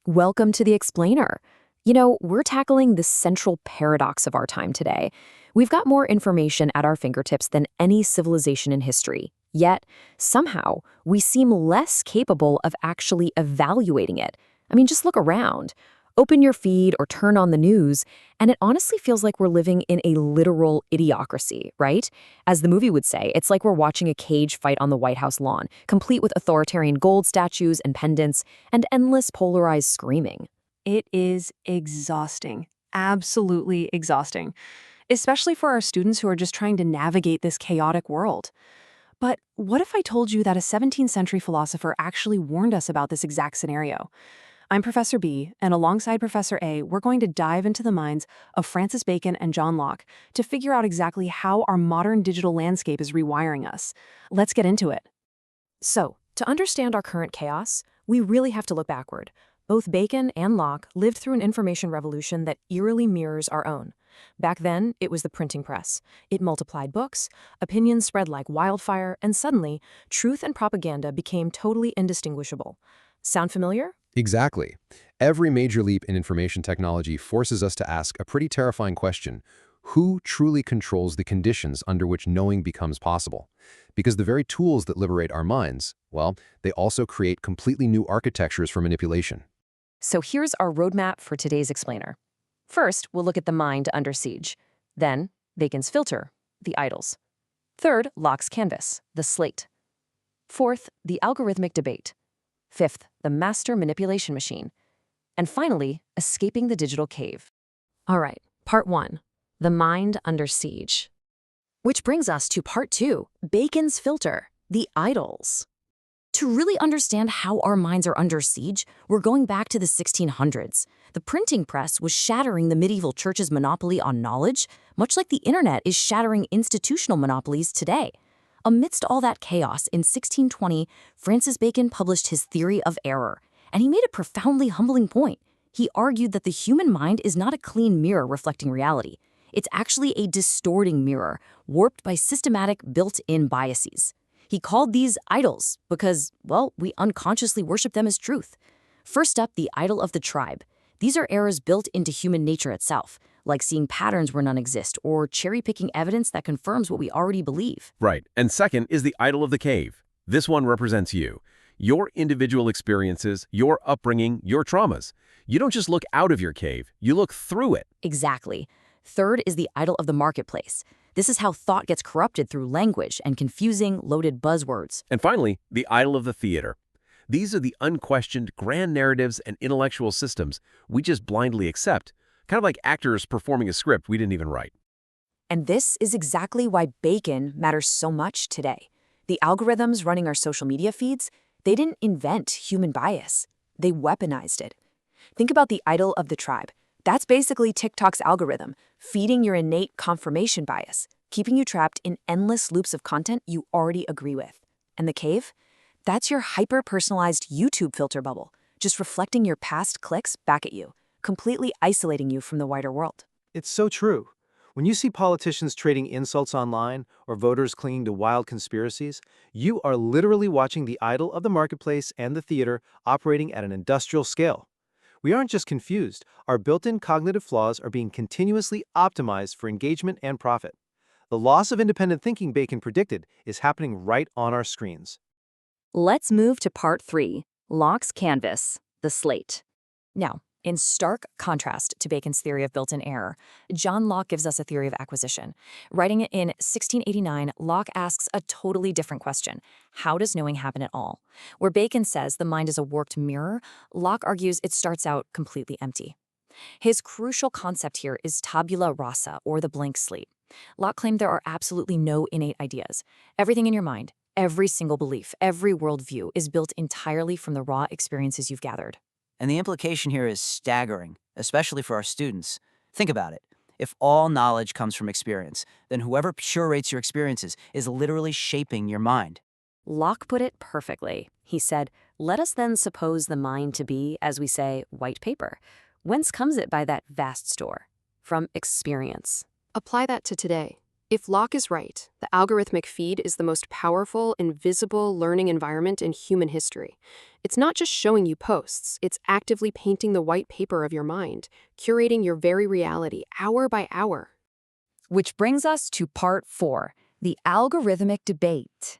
Welcome to the Explainer. We're tackling the central paradox of our time today. We've got more information at our fingertips than any civilization in history. Yet, somehow, we seem less capable of actually evaluating it. I mean, just look around. Open your feed or turn on the news, and it honestly feels like we're living in a literal idiocracy, right? As the movie would say, it's like we're watching a cage fight on the White House lawn, complete with authoritarian gold statues and pendants, and endless polarized screaming. It is exhausting, absolutely exhausting, especially for our students who are just trying to navigate this chaotic world. But what if I told you that a 17th century philosopher actually warned us about this exact scenario? I'm Professor B, and alongside Professor A, we're going to dive into the minds of Francis Bacon and John Locke to figure out exactly how our modern digital landscape is rewiring us. Let's get into it. So, to understand our current chaos, we really have to look backward. Both Bacon and Locke lived through an information revolution that eerily mirrors our own. Back then, it was the printing press. It multiplied books, opinions spread like wildfire, and suddenly, truth and propaganda became totally indistinguishable. Sound familiar? Exactly. Every major leap in information technology forces us to ask a pretty terrifying question. Who truly controls the conditions under which knowing becomes possible? Because the very tools that liberate our minds, well, they also create completely new architectures for manipulation. So here's our roadmap for today's explainer. First, we'll look at the mind under siege. Then, Bacon's filter, the idols. Third, Locke's canvas, the slate. Fourth, the algorithmic debate. Fifth, the master manipulation machine. And finally, escaping the digital cave. All right, part one, the mind under siege. Which brings us to part two, Bacon's filter, the idols. To really understand how our minds are under siege, we're going back to the 1600s. The printing press was shattering the medieval church's monopoly on knowledge, much like the internet is shattering institutional monopolies today. Amidst all that chaos, in 1620, Francis Bacon published his theory of error, and he made a profoundly humbling point. He argued that the human mind is not a clean mirror reflecting reality. It's actually a distorting mirror, warped by systematic built-in biases. He called these idols because, well, we unconsciously worship them as truth. First up, the idol of the tribe. These are errors built into human nature itself, like seeing patterns where none exist or cherry-picking evidence that confirms what we already believe. Right. And second is the idol of the cave. This one represents you, your individual experiences, your upbringing, your traumas. You don't just look out of your cave, you look through it. Exactly. Third is the idol of the marketplace. This is how thought gets corrupted through language and confusing, loaded buzzwords. And finally, the idol of the theater. These are the unquestioned grand narratives and intellectual systems we just blindly accept, kind of like actors performing a script we didn't even write. And this is exactly why Bacon matters so much today. The algorithms running our social media feeds, they didn't invent human bias. They weaponized it. Think about the idol of the tribe. That's basically TikTok's algorithm, feeding your innate confirmation bias, keeping you trapped in endless loops of content you already agree with. And the cave? That's your hyper-personalized YouTube filter bubble, just reflecting your past clicks back at you, completely isolating you from the wider world. It's so true. When you see politicians trading insults online or voters clinging to wild conspiracies, you are literally watching the idol of the marketplace and the theater operating at an industrial scale. We aren't just confused. Our built-in cognitive flaws are being continuously optimized for engagement and profit. The loss of independent thinking Bacon predicted is happening right on our screens. Let's move to part three, Locke's canvas, the slate. Now, in stark contrast to Bacon's theory of built-in error, John Locke gives us a theory of acquisition. Writing it in 1689, Locke asks a totally different question. How does knowing happen at all? Where Bacon says the mind is a warped mirror, Locke argues it starts out completely empty. His crucial concept here is tabula rasa, or the blank slate. Locke claimed there are absolutely no innate ideas. Everything in your mind, every single belief, every worldview is built entirely from the raw experiences you've gathered. And the implication here is staggering, especially for our students. Think about it. If all knowledge comes from experience, then whoever curates your experiences is literally shaping your mind. Locke put it perfectly. He said, "Let us then suppose the mind to be, as we say, white paper. Whence comes it by that vast store? From experience." Apply that to today. If Locke is right, the algorithmic feed is the most powerful, invisible learning environment in human history. It's not just showing you posts, it's actively painting the white paper of your mind, curating your very reality hour by hour. Which brings us to part 4, the algorithmic debate.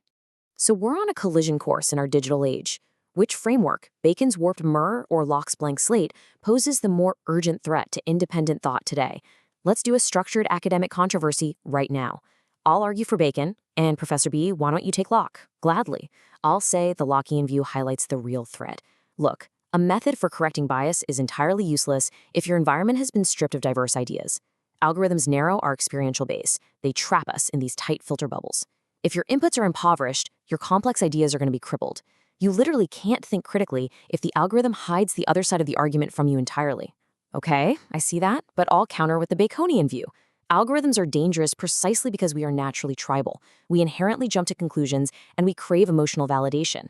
So we're on a collision course in our digital age. Which framework, Bacon's warped mirror or Locke's blank slate, poses the more urgent threat to independent thought today? Let's do a structured academic controversy right now. I'll argue for Bacon, and Professor B, why don't you take Locke? Gladly. I'll say the Lockean view highlights the real threat. Look, a method for correcting bias is entirely useless if your environment has been stripped of diverse ideas. Algorithms narrow our experiential base. They trap us in these tight filter bubbles. If your inputs are impoverished, your complex ideas are going to be crippled. You literally can't think critically if the algorithm hides the other side of the argument from you entirely. Okay, I see that, but I'll counter with the Baconian view. Algorithms are dangerous precisely because we are naturally tribal. We inherently jump to conclusions, and we crave emotional validation.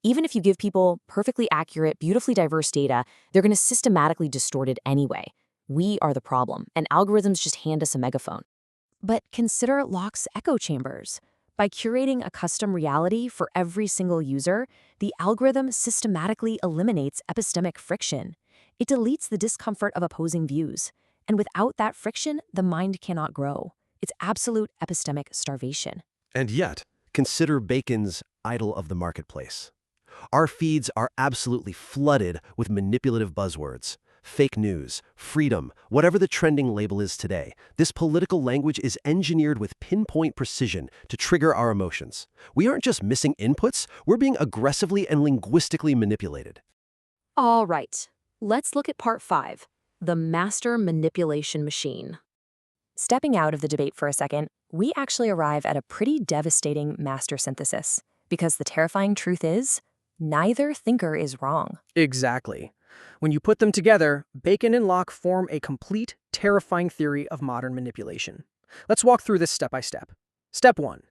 Even if you give people perfectly accurate, beautifully diverse data, they're going to systematically distort it anyway. We are the problem, and algorithms just hand us a megaphone. But consider Locke's echo chambers. By curating a custom reality for every single user, the algorithm systematically eliminates epistemic friction. It deletes the discomfort of opposing views. And without that friction, the mind cannot grow. It's absolute epistemic starvation. And yet, consider Bacon's idol of the marketplace. Our feeds are absolutely flooded with manipulative buzzwords. Fake news, freedom, whatever the trending label is today, this political language is engineered with pinpoint precision to trigger our emotions. We aren't just missing inputs, we're being aggressively and linguistically manipulated. All right, let's look at part 5, the master manipulation machine. Stepping out of the debate for a second, we actually arrive at a pretty devastating master synthesis, because the terrifying truth is, neither thinker is wrong. Exactly. When you put them together, Bacon and Locke form a complete, terrifying theory of modern manipulation. Let's walk through this step by step. Step 1.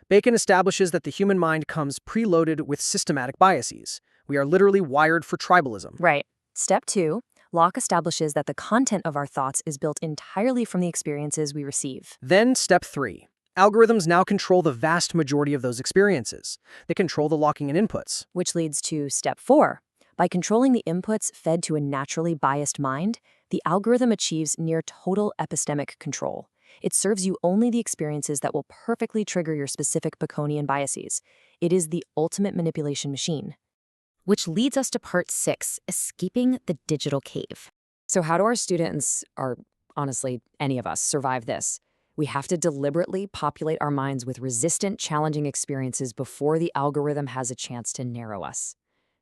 Bacon establishes that the human mind comes preloaded with systematic biases. We are literally wired for tribalism. Right. Step 2. Locke establishes that the content of our thoughts is built entirely from the experiences we receive. Then step 3. Algorithms now control the vast majority of those experiences. They control the locking in inputs. Which leads to step 4. By controlling the inputs fed to a naturally biased mind, the algorithm achieves near total epistemic control. It serves you only the experiences that will perfectly trigger your specific Baconian biases. It is the ultimate manipulation machine. Which leads us to part 6, escaping the digital cave. So how do our students, or honestly, any of us, survive this? We have to deliberately populate our minds with resistant, challenging experiences before the algorithm has a chance to narrow us.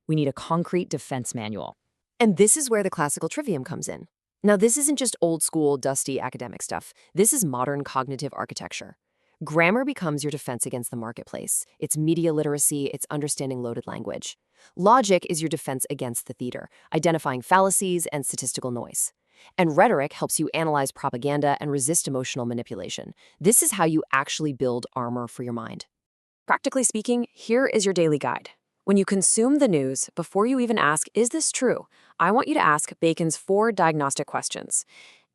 We need a concrete defense manual. And this is where the classical trivium comes in. Now, this isn't just old school, dusty academic stuff. This is modern cognitive architecture. Grammar becomes your defense against the marketplace. It's media literacy, it's understanding loaded language. Logic is your defense against the theater, identifying fallacies and statistical noise. And rhetoric helps you analyze propaganda and resist emotional manipulation. This is how you actually build armor for your mind. Practically speaking, here is your daily guide. When you consume the news, before you even ask, is this true? I want you to ask Bacon's 4 diagnostic questions.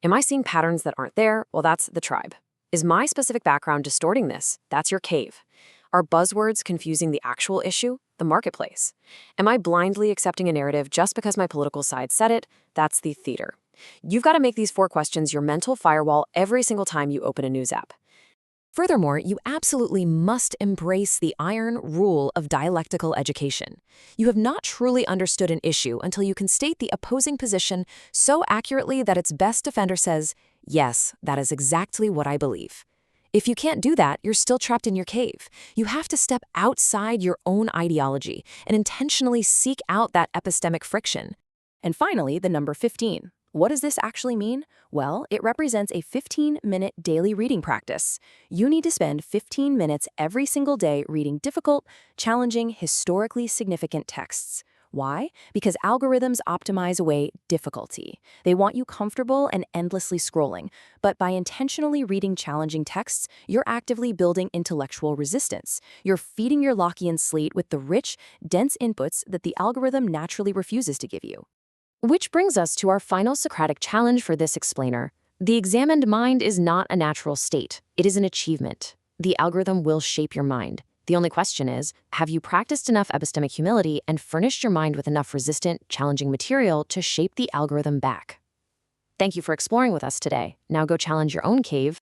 Am I seeing patterns that aren't there? Well, that's the tribe. Is my specific background distorting this? That's your cave. Are buzzwords confusing the actual issue? The marketplace. Am I blindly accepting a narrative just because my political side said it? That's the theater. You've got to make these 4 questions your mental firewall every single time you open a news app. Furthermore, you absolutely must embrace the iron rule of dialectical education. You have not truly understood an issue until you can state the opposing position so accurately that its best defender says, yes, that is exactly what I believe. If you can't do that, you're still trapped in your cave. You have to step outside your own ideology and intentionally seek out that epistemic friction. And finally, the number 15. What does this actually mean? Well, it represents a 15-minute daily reading practice. You need to spend 15 minutes every single day reading difficult, challenging, historically significant texts. Why? Because algorithms optimize away difficulty. They want you comfortable and endlessly scrolling. But by intentionally reading challenging texts, you're actively building intellectual resistance. You're feeding your Lockean slate with the rich, dense inputs that the algorithm naturally refuses to give you. Which brings us to our final Socratic challenge for this explainer. The examined mind is not a natural state. It is an achievement. The algorithm will shape your mind. The only question is, have you practiced enough epistemic humility and furnished your mind with enough resistant, challenging material to shape the algorithm back? Thank you for exploring with us today. Now go challenge your own cave